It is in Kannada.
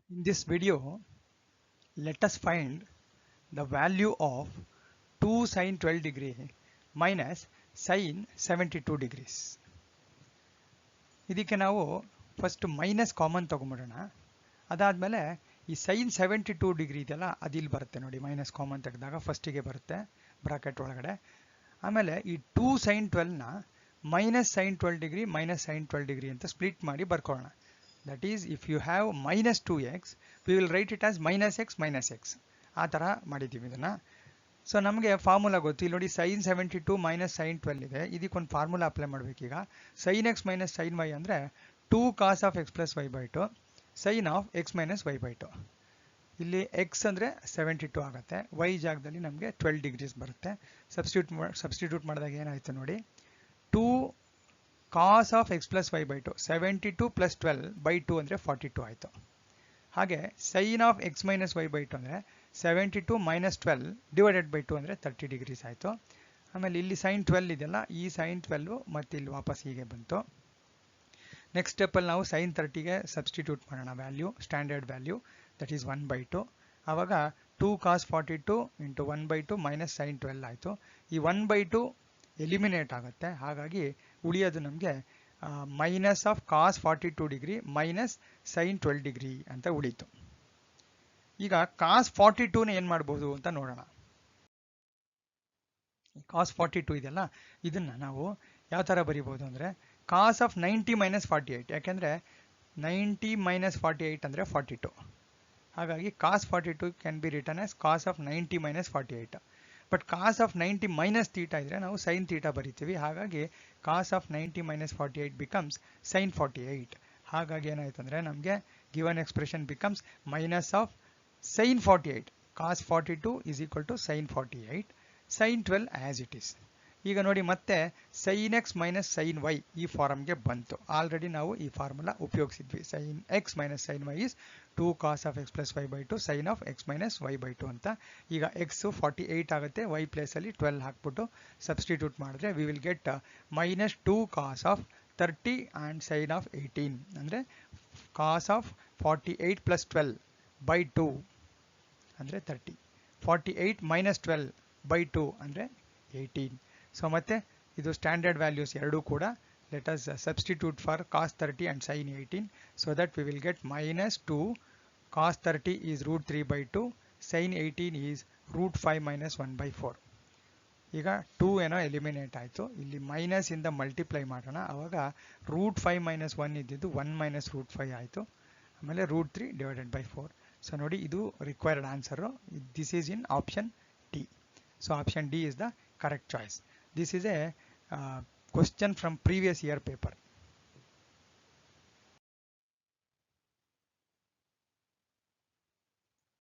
In this video, let us find the value of 2 sine 12 degree minus sine 72 degrees. ಇದಕ್ಕೆ ನಾವು ಫಸ್ಟ್ ಮೈನಸ್ ಕಾಮನ್ ತಗೊಂಬಿಡೋಣ. ಅದಾದಮೇಲೆ ಈ ಸೈನ್ 72 ಡಿಗ್ರಿ ಇದೆಯಲ್ಲ ಅದಿಲ್ಲಿ ಬರುತ್ತೆ ನೋಡಿ, ಮೈನಸ್ ಕಾಮನ್ ತೆಗೆದಾಗ ಫಸ್ಟಿಗೆ ಬರುತ್ತೆ ಬ್ರಾಕೆಟ್ ಒಳಗಡೆ. ಆಮೇಲೆ ಈ 2 ಸೈನ್ 12ನ minus sine 12 degree minus sine 12 degree ಅಂತ ಸ್ಪ್ಲಿಟ್ ಮಾಡಿ ಬರ್ಕೊಳ್ಳೋಣ. That is, if you have minus 2x, we will write it as minus x minus x. ಆ ಥರ ಮಾಡಿದ್ದೀವಿ ಇದನ್ನು. ಸೊ ನಮಗೆ ಫಾರ್ಮುಲಾ ಗೊತ್ತು. ಇಲ್ಲಿ ನೋಡಿ ಸೈನ್ 72 ಮೈನಸ್ ಸೈನ್ 12 ಇದೆ. ಇದಕ್ಕೊಂದು ಫಾರ್ಮುಲಾ ಅಪ್ಲೈ ಮಾಡಬೇಕೀಗ. Sine X minus sine y ಅಂದರೆ 2 cos of x plus y by 2 sine of x minus y by 2. ಇಲ್ಲಿ ಎಕ್ಸ್ ಅಂದರೆ 72 ಆಗುತ್ತೆ, ವೈ ಜಾಗದಲ್ಲಿ ನಮಗೆ 12 ಡಿಗ್ರೀಸ್ ಬರುತ್ತೆ. ಸಬ್ಸ್ಟಿಟ್ಯೂಟ್ ಮಾಡಿದಾಗ ಏನಾಯಿತು ನೋಡಿ, 2 cos of x plus y by 2 72 plus 12 by 2 ಅಂದರೆ 42 ಆಯಿತು. ಹಾಗೆ sine of x minus y by 2 ಅಂದರೆ 72 ಮೈನಸ್ 12 ಡಿವೈಡೆಡ್ ಬೈ 2 ಅಂದರೆ 30 ಡಿಗ್ರೀಸ್ ಆಯಿತು. ಆಮೇಲೆ ಇಲ್ಲಿ ಸೈನ್ 12 ಇದೆಯಲ್ಲ, ಈ ಸೈನ್ 12 ಮತ್ತು ಇಲ್ಲಿ ವಾಪಸ್ ಹೀಗೆ ಬಂತು. ನೆಕ್ಸ್ಟ್ ಸ್ಟೆಪ್ಪಲ್ಲಿ ನಾವು ಸೈನ್ 30ಗೆ ಸಬ್ಸ್ಟಿಟ್ಯೂಟ್ ಮಾಡೋಣ value, standard value, that is 1 by 2. ಆವಾಗ 2 ಕಾಸ್ 42 ಇಂಟು 1 ಬೈ 2 ಮೈನಸ್ ಸೈನ್ 12 ಆಯಿತು. ಈ 1 ಬೈ 2 ಎಲಿಮಿನೇಟ್ ಆಗುತ್ತೆ, ಹಾಗಾಗಿ ಉಳಿಯೋದು ನಮಗೆ minus of cos 42 degree minus sine 12 degree ಅಂತ ಉಳೀತು. ಈಗ ಕಾಸ್ 42ನ ಏನು ಮಾಡ್ಬೋದು ಅಂತ ನೋಡೋಣ. ಕಾಸ್ 42 ಇದೆಯಲ್ಲ, ಇದನ್ನು ನಾವು ಯಾವ ಥರ ಬರಿಬೋದು ಅಂದರೆ ಕಾಸ್ ಆಫ್ 90 ಮೈನಸ್ 48, ಯಾಕೆಂದರೆ 90 ಮೈನಸ್ 48 ಅಂದರೆ 42. ಹಾಗಾಗಿ cos 42 can be return as cos of 90 minus 48. But cos of 90 minus theta ಇದ್ರೆ ನಾವು ಸೈನ್ ಥೀಟಾ ಬರಿತೀವಿ. ಹಾಗಾಗಿ cos of 90 minus 48 becomes sine 48. ಹಾಗಾಗಿ ಏನಾಯ್ತು ಅಂದರೆ ನಮಗೆ given expression becomes minus of sine 48. Cos 42 is equal to sine 48, sine 12 as it is. ಈಗ ನೋಡಿ ಮತ್ತೆ sine X minus sine Y ಈ ಫಾರ್ಮ್ಗೆ ಬಂತು. ಆಲ್ರೆಡಿ ನಾವು ಈ ಫಾರ್ಮುಲಾ ಉಪಯೋಗಿಸಿದ್ವಿ. Sine X minus sine y is 2 cos of x plus y by 2 sine of x minus y by 2 ಅಂತ. ಈಗ ಎಕ್ಸ್ 48 ಆಗುತ್ತೆ, ವೈ ಪ್ಲೇಸಲ್ಲಿ 12 ಹಾಕ್ಬಿಟ್ಟು ಸಬ್ಸ್ಟಿಟ್ಯೂಟ್ ಮಾಡಿದ್ರೆ we will get minus 2 cos of 30 and sine of 18 ಅಂದರೆ ಕಾಸ್ ಆಫ್ 48 ಪ್ಲಸ್ 12 ಬೈ 2 ಅಂದರೆ 30. 48 ಮೈನಸ್ 12 ಬೈ 2 ಅಂದರೆ 18. ಸೊ ಮತ್ತೆ ಇದು ಸ್ಟ್ಯಾಂಡರ್ಡ್ ವ್ಯಾಲ್ಯೂಸ್ ಎರಡೂ ಕೂಡ. Let us substitute for cos 30 and sine 18 so that we will get minus 2 cos 30 is root 3 by 2 sine 18 is root 5 minus 1 by 4. ಈಗ 2 ಏನೋ ಎಲಿಮಿನೇಟ್ ಆಯಿತು, ಇಲ್ಲಿ ಮೈನಸ್ ಇಂದ ಮಲ್ಟಿಪ್ಲೈ ಮಾಡೋಣ. ಆವಾಗ ರೂಟ್ 5 ಮೈನಸ್ 1 ಇದ್ದಿದ್ದು 1 ಮೈನಸ್ ರೂಟ್ 5 ಆಯಿತು. ಆಮೇಲೆ ರೂಟ್ 3 ಡಿವೈಡೆಡ್ ಬೈ 4. ಸೊ ನೋಡಿ ಇದು required answer. This is in option D. So option D is the correct choice. This is a question from previous year paper.